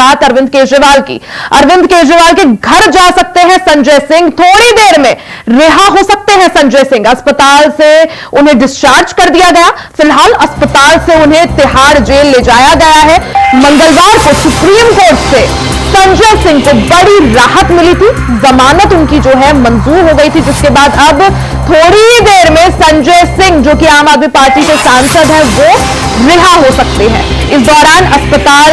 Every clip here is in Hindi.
बात अरविंद केजरीवाल की। अरविंद केजरीवाल के घर जा सकते हैं संजय सिंह, थोड़ी देर में रिहा हो सकते हैं संजय सिंह। अस्पताल से उन्हें डिस्चार्ज कर दिया गया। फिलहाल अस्पताल से उन्हें तिहाड़ जेल ले जाया गया है। मंगलवार को सुप्रीम कोर्ट से संजय सिंह को बड़ी राहत मिली थी, जमानत उनकी जो है मंजूर हो गई थी, जिसके बाद अब थोड़ी ही देर में संजय सिंह जो कि आम आदमी पार्टी के सांसद हैं वो रिहा हो सकते हैं। इस दौरान अस्पताल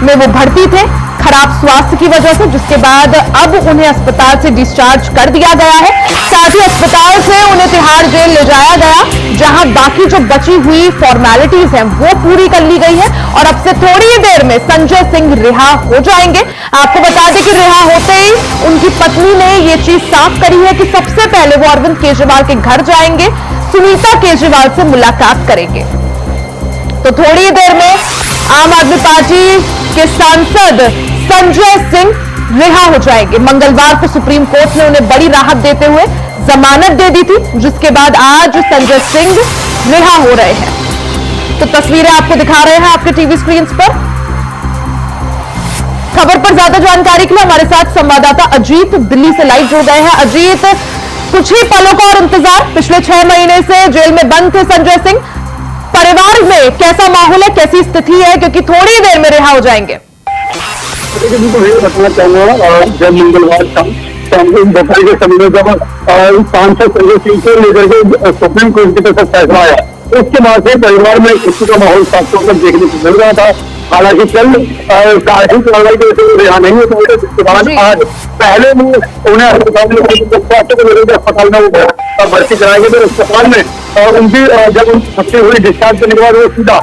में वो भर्ती थे खराब स्वास्थ्य की वजह से, जिसके बाद अब उन्हें अस्पताल से डिस्चार्ज कर दिया गया है। साथ ही अस्पताल से उन्हें तिहाड़ जेल ले जाया गया, जहां बाकी जो बची हुई फॉर्मेलिटीज हैं वो पूरी कर ली गई है और अब से थोड़ी ही देर में संजय सिंह रिहा हो जाएंगे। आपको बता दें कि रिहा होते ही उनकी पत्नी ने ये चीज साफ करी है कि सबसे पहले वो अरविंद केजरीवाल के घर जाएंगे, सुनीता केजरीवाल से मुलाकात करेंगे। तो थोड़ी ही देर में आम आदमी पार्टी के सांसद संजय सिंह रिहा हो जाएंगे। मंगलवार को सुप्रीम कोर्ट ने उन्हें बड़ी राहत देते हुए जमानत दे दी थी, जिसके बाद आज संजय सिंह रिहा हो रहे हैं। तो तस्वीरें आपको दिखा रहे हैं आपके टीवी स्क्रीन पर। खबर पर ज्यादा जानकारी के लिए हमारे साथ संवाददाता अजीत दिल्ली से लाइव जुड़ गए हैं। अजीत, कुछ ही पलों का और इंतजार, पिछले 6 महीने से जेल में बंद थे संजय सिंह। परिवार में कैसा माहौल है, कैसी स्थिति है, क्योंकि थोड़ी देर में रिहा हो जाएंगे? बताना चाहूंगा, जब मंगलवार शाम को दोपहर के समय में जब सांसद संजय सिंह को लेकर के सुप्रीम कोर्ट की तरफ फैसला आया, उसके बाद से परिवार में खुशी का माहौल साफ तौर पर देखने को मिल रहा था। हालांकि कल कार्रवाई की वजह से रिहा नहीं हो पाए, जिसके बाद आज पहले उन्हें अस्पताल में भर्ती कराया गया। अस्पताल में उनकी जब भर्ती हुई, डिस्चार्ज करने के बाद वो सीधा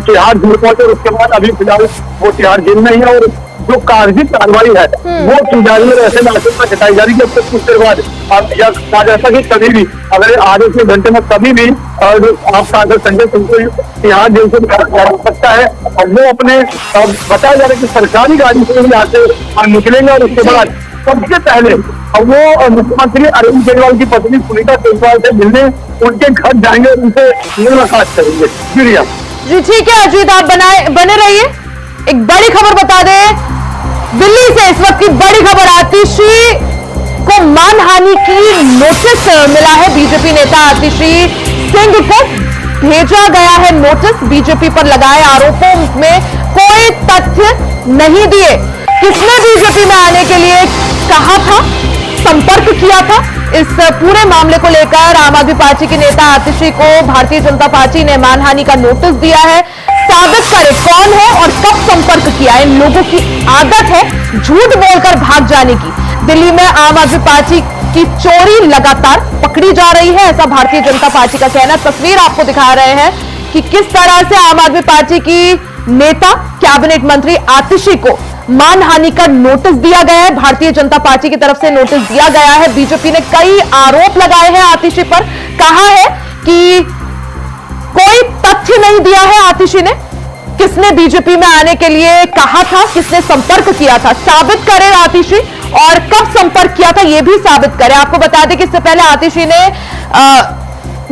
तिहाड़ जेल पहुंचे। उसके बाद अभी फिलहाल वो तिहाड़ जेल में ही है और जो कागजी कार्रवाई है वो की जा रही है। ऐसे नाटक में जताई जा रही है कि कुछ देर बाद कहा जाता कि कभी भी अगर आधे से घंटे में कभी भी आपका अगर संजय सिंह को तिहाड़ जेल से निकाला जा सकता है। और वो अपने बताया जा रहा है कि सरकारी गाड़ी से यहाँ से निकलेंगे और उसके बाद सबसे पहले वो मुख्यमंत्री अरविंद केजरीवाल की पत्नी सुनीता केजरीवाल से मिलने उनके घर जाएंगे और उनसे मुलाकात करेंगे। जी ठीक है अजीत, आप बने रहिए। एक बड़ी खबर बता दें दिल्ली से, इस वक्त की बड़ी खबर, आतिशी को मानहानि की नोटिस मिला है। बीजेपी नेता आतिशी सिंह को भेजा गया है नोटिस। बीजेपी पर लगाए आरोपों में कोई तथ्य नहीं दिए। किसने बीजेपी में आने के लिए कहा था, संपर्क किया था, इस पूरे मामले को लेकर आम आदमी पार्टी के नेता आतिशी को भारतीय जनता पार्टी ने मानहानि का नोटिस दिया है। साबित करे कौन है और कब संपर्क किया है। इन लोगों की आदत है झूठ बोलकर भाग जाने की। दिल्ली में आम आदमी पार्टी की चोरी लगातार पकड़ी जा रही है, ऐसा भारतीय जनता पार्टी का कहना। तस्वीर आपको दिखा रहे हैं कि किस तरह से आम आदमी पार्टी की नेता कैबिनेट मंत्री आतिशी को मानहानि का नोटिस दिया गया है। भारतीय जनता पार्टी की तरफ से नोटिस दिया गया है। बीजेपी ने कई आरोप लगाए हैं आतिशी पर, कहा है कि कोई तथ्य नहीं दिया है आतिशी ने। किसने बीजेपी में आने के लिए कहा था, किसने संपर्क किया था, साबित करे आतिशी, और कब संपर्क किया था यह भी साबित करे। आपको बता दें कि इससे पहले आतिशी ने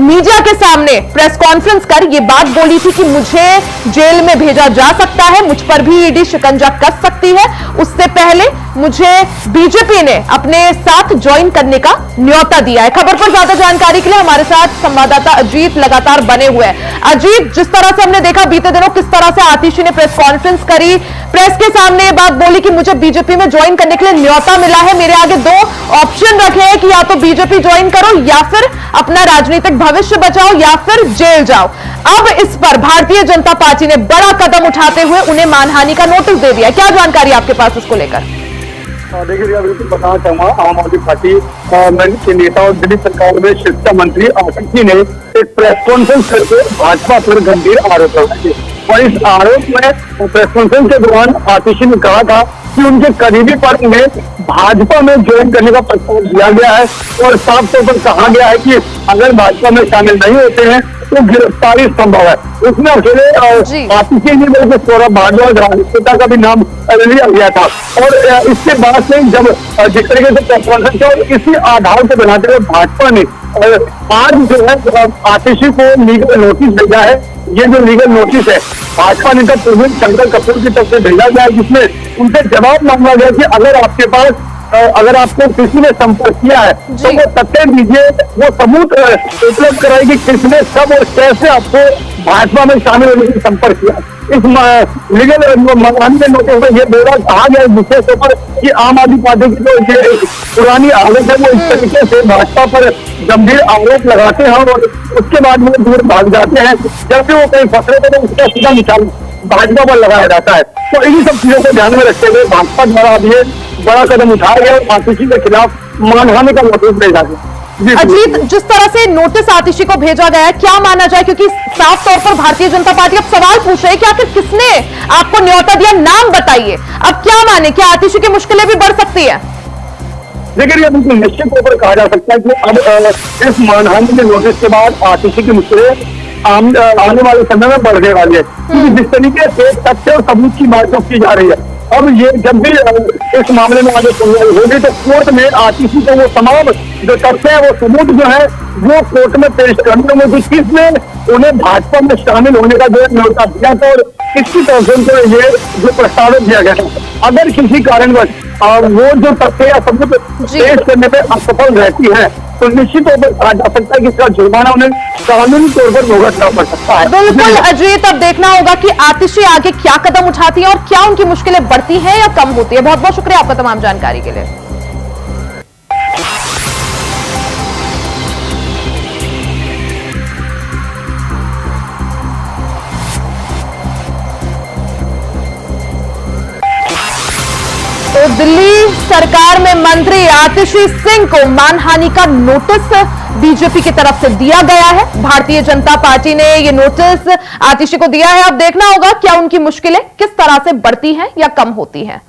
मीडिया के सामने प्रेस कॉन्फ्रेंस कर ये बात बोली थी कि मुझे जेल में भेजा जा सकता है, मुझ पर भी ईडी शिकंजा कस सकती है। उससे पहले मुझे बीजेपी ने अपने साथ ज्वाइन करने का न्योता दिया है। खबर पर ज्यादा जानकारी के लिए हमारे साथ संवाददाता अजीत लगातार बने हुए हैं। अजीत, जिस तरह से हमने देखा बीते दिनों किस तरह से आतिशी ने प्रेस कॉन्फ्रेंस करी, प्रेस के सामने ये बात बोली कि मुझे बीजेपी में ज्वाइन करने के लिए न्योता मिला है, मेरे आगे 2 ऑप्शन रखे हैं कि या तो बीजेपी ज्वाइन करो या फिर अपना राजनीतिक भविष्य बचाओ या फिर जेल जाओ। अब इस पर भारतीय जनता पार्टी ने बड़ा कदम उठाते हुए उन्हें मानहानि का नोटिस दे दिया। क्या जानकारी आपके पास इसको लेकर? देखिए, बिल्कुल बताना चाहूंगा, आम आदमी पार्टी के नेता और दिल्ली सरकार में शिक्षा मंत्री आतिशी ने एक प्रेस कॉन्फ्रेंस करके भाजपा पर गंभीर आरोप लगाए और इस आरोप में प्रेस कॉन्फ्रेंस के दौरान आतिशी ने कहा था कि उनके करीबी पर उन्हें भाजपा में ज्वाइन करने का प्रस्ताव दिया गया है और साफ तौर पर कहा गया है कि अगर भाजपा में शामिल नहीं होते हैं तो गिरफ्तारी संभव है। उसमें अकेले आतिशी नहीं बल्कि सौरभ भारद्वाज राजनेता का भी नाम लिया गया था। और इसके बाद से जब जिस तरीके से प्रेस कॉन्फ्रेंस किया और इसी आधार को बनाते हुए भाजपा ने आज जो है आतिशी को लीगल नोटिस भेजा है। ये जो लीगल नोटिस है भाजपा नेता प्रवीण शंकर कपूर की तरफ से भेजा गया है, जिसमें उनसे जवाब मांगा गया कि अगर आपको किसी ने संपर्क किया है तो वो तथ्य दीजिए, वो सबूत उपलब्ध कराए कि किसने कब और कैसे आपको भाजपा में शामिल होने का संपर्क किया। इस लीगल मानहानि के नोटिस में ये ब्यौरा कहा गया विशेष तौर पर कि आम आदमी पार्टी की जो ये पुरानी आदत है वो इस तरीके से भाजपा पर गंभीर आरोप लगाते हैं और उसके बाद वो दूर भाग जाते हैं। जब भी वो कहीं फंसते थे तो उसका सीधा निशान भाजपा पर लगाया जाता है। तो इन्हीं सब चीजों को ध्यान में रखते हुए भाजपा द्वारा अब ये बड़ा कदम उठाया गया और आतिशी के खिलाफ मानहानि का नोटिस भेजा गया। अजीत, जिस तरह से नोटिस आतिशी को भेजा गया है, क्या माना जाए, क्योंकि साफ तौर पर भारतीय जनता पार्टी अब सवाल पूछ रही है कि आखिर किसने आपको न्योता दिया, नाम बताइए। अब क्या माने, क्या आतिशी की मुश्किलें भी बढ़ सकती है? लेकिन ये बिल्कुल निश्चित तौर पर कहा जा सकता है कि अब इस मानहानि के नोटिस के बाद आतिशी की मुश्किलें आने वाले समय में बढ़ने वाली है, क्योंकि जिस तरीके से तथ्य और सबूत की बात की जा रही है, अब ये जब भी इस मामले में आगे सुनवाई होगी तो कोर्ट में आतिशी को वो तमाम जो तथ्य है वो सबूत जो है वो कोर्ट में पेश करने में किसने उन्हें भाजपा में शामिल होने का जो न्योता दिया था और किसकी तरफ से उनको ये जो प्रस्तावित दिया गया था। अगर किसी कारणवश वो जो तथ्य या सबूत पेश करने में असफल रहती है तो निश्चित तौर पर कहा जा सकता है कि इसका जुर्माना उन्हें कानूनी तौर पर भुगतना पड़ सकता है। बिल्कुल अजीत, अब देखना होगा कि आतिशी आगे क्या कदम उठाती है और क्या उनकी मुश्किलें बढ़ती हैं या कम होती है। बहुत बहुत शुक्रिया आपका तमाम जानकारी के लिए। तो दिल्ली सरकार में मंत्री आतिशी सिंह को मानहानि का नोटिस बीजेपी की तरफ से दिया गया है। भारतीय जनता पार्टी ने ये नोटिस आतिशी को दिया है। अब देखना होगा क्या उनकी मुश्किलें किस तरह से बढ़ती हैं या कम होती हैं।